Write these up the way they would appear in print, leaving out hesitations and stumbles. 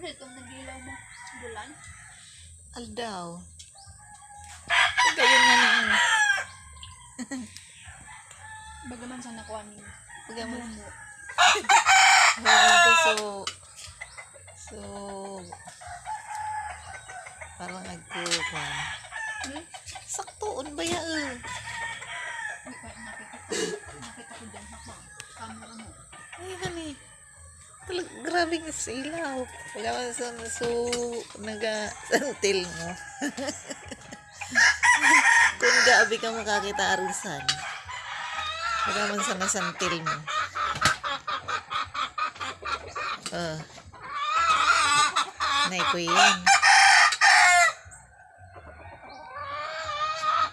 Ano itong nagilaw mo? Bulan? Aldaw. Ganyan nga niya. Bagaman sa nakuha niyo. Bagaman. Mumu. So, parang nagkukuhan. Saktuon ba yan? Nakita ko dyan ako. Camera mo. Ay, gani. Grabing ilaw. Bagaman so naga-santil mo. Kung gaabi ka makakita arisan. Bagaman sa nasantil mo. Naikoy yan.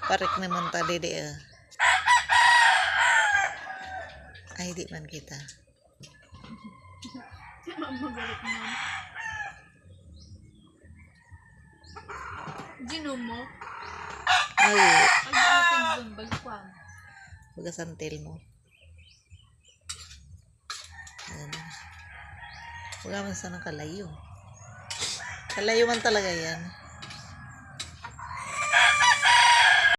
Parik naman tali di Ay, di man kita. Magalit naman. Gino mo? Ay, Pag-ating dun, bagkwang. bagasantil mo. Ayan. Bagaman sa kalayo. Kalayo man talaga yan.